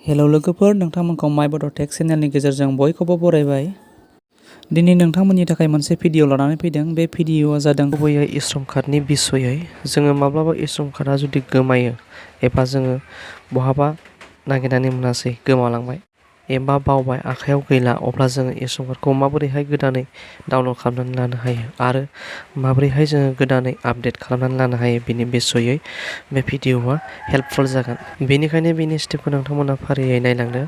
Hello लोगोफोर, नोंथांमोनखौ माय बड' टेक चेनेलनि गेजेरजों बयखौबो बरायबाय। दिनै नोंथांमोननि थाखाय मोनसे भिडिअ लानानै फैदों। बे भिडिअआ जादों गुबैयै इश्रम कार्डनि बिसयै। जोङो माब्लाबा इश्रम कार्डआ जुदि गोमायो एबा जोङो बहाबा नागिरनानै मोनासै, गोमालांबाय एबा बावबाय, आखायाव गैला, अब्ला जोङो इश्रम कार्डखौ माबोरैहाय गोदानै डाउनलड खालामनानै लानो हायो आरो माबोरैहाय जोङो गोदानै आपडेट खालामनानै लानो हायो, बेनि बिसयै बे भिडिअआ हेल्पफुल जागोन। बेनिखायनो बेनि स्टेपखौ नोंथांमोना फारियै नायलांदो।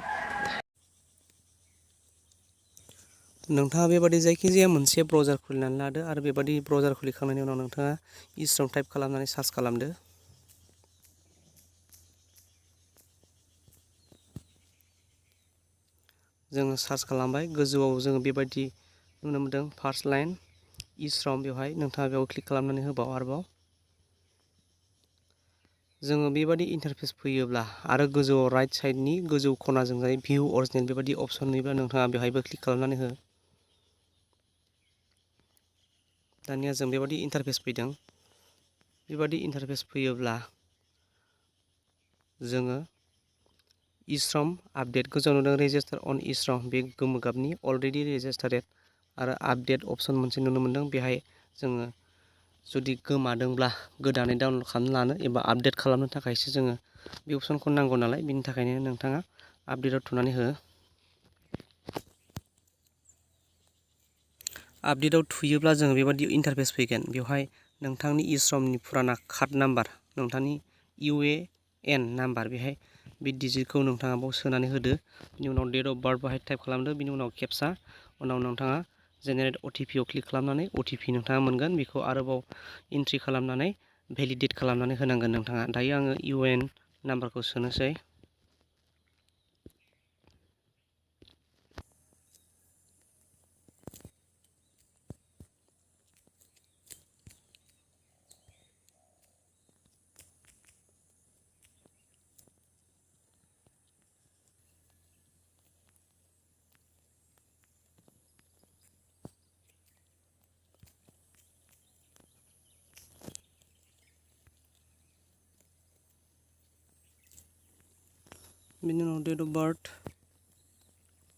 नोंथाङा बेबादि जायखिजाया मोनसे ब्राउजार खुलिनानै लादो आरो बेबादि ब्राउजार खुलिखांनायनि उनाव नोंथाङा इश्रम टाइप खालामनानै सार्च खालामदो। जोङो सार्च खालामबाय, गोजौआव जोङो बेबायदि नुनो मोनदों फार्स्ट लाइन इश्रम, बेवहाय नोंथाङा बेयाव क्लिक खालामनानै होबाव। आरोबाव जोङो बेबादि इन्टारफेस फैयोब्ला आरो गोजौआव राइट साइडनि गोजौ खनाजों जाय भिउ अरिजिनेल बेबादि अप्सन नुयोब्ला नोंथाङा बेवहायबो क्लिक खालामनानै हो। दानिया जों बेबादि इन्टारफेस फैदों। बेबादि इन्टारफेस फैयोब्ला जोङो इश्रम आपडेट गोजौ नुदों रेजिस्टार अन इश्रम, बे गोमो गाबनि अलरेडि रेजिस्टारेड आरो आपडेट अपसन मोनसे नुनो मोनदों। बेहाय जोङो जुदि गोमादोंब्ला गोदानै डाउनलड खालामना लानो एबा आपडेट खालामनो थाखायसो जोङो बे अपसनखौ नांगौ नालाय, बिनि थाखायनो नोंथाङा आपडेटआव थुनानै हो। आपडेटआव थुयोब्ला जोङो बेबादि इन्टारफेस फैगोन। बेवहाय नोंथांनि इश्रमनि फुराना कार्ड नाम्बार, नोंथांनि UAN नाम्बार, बेहाय बे डिजिटखौ नोंथाङा बाव सोनानै होदो। बिनि उनाव डेट अफ बार्थ बाहाय टाइप खालामदो। बिनि उनाव केपसा, उनाव नोंथाङा जेनेरेट OTP आव क्लिक खालामनानै OTP नोंथाङा मोनगोन। बेखौ आरोबाव एन्ट्रि खालामनानै भेलिडेट खालामनानै होनांगोन नोंथाङा। दायो आङो UAN नाम्बारखौ सोनोसै। बिनि उनाव डेट अफ बार्थ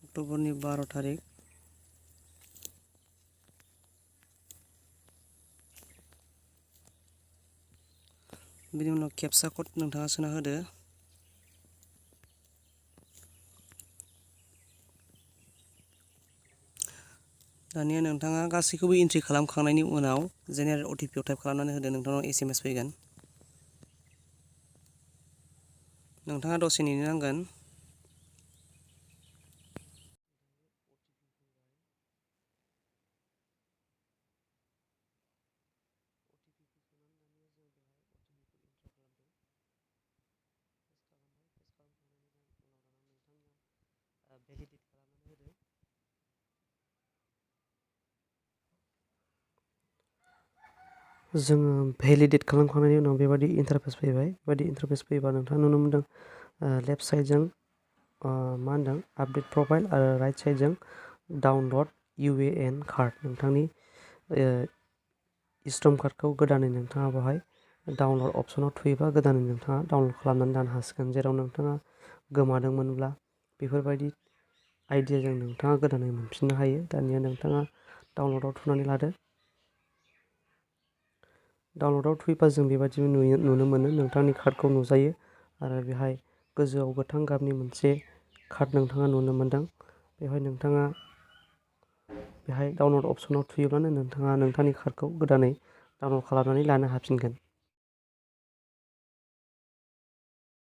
अक्ट'बरनि 12 थारिख, बिनि उनाव केपसा कड नोंथाङा सोना होदो। दानिया नोंथाङा गासैखौबो एन्ट्रि खालामखांनायनि उनाव जेनेरेट OTP आव टाइप खालामनानै होदो। नोंथांनाव SMS फैगोन। नोंथाङा दसे नेनो नांगोन। भेलिडेट खालामनानै होदो। जोङो भेलिडेट खालामखांनायनि उनाव बेबादि इन्टारफेस फैबाय। बेबादि इन्टारफेस फैयोबा नोंथाङा नुनो मोनदों लेफ्ट साइडजों मा होनदों आपडेट प्रफाइल आरो राइट साइडजों डाउनलड UAN कार्ड। नोंथांनि इश्रम कार्डखौ गोदानै नोंथाङा बेवहाय डाउनलड अपसनाव थुयोबा गोदानै नोंथाङा डाउनलड खालामनानै लानो हासिगोन। जेराव नोंथाङा गोमादोंमोनब्ला बेफोरबायदि आइडियाजों नोंथाङा गोदानै मोनफिननो हायो। दानिया नोंथाङा डाउनलडआव थुनानै लादो। डाउनलडआव थुयोबा जों बेबायदि नुनो मोनो, नोंथांनि कार्डखौ नुजायो आरो बेहाय गोजौआव गोथां गाबनि मोनसे कार्ड नोंथाङा नुनो मोनदों। बेवहाय नोंथाङा बेहाय डाउनलड अपसनाव थुयोब्लानो नोंथाङा नोंथांनि कार्डखौ गोदानै डाउनलड खालामनानै लानो हाफिनगोन।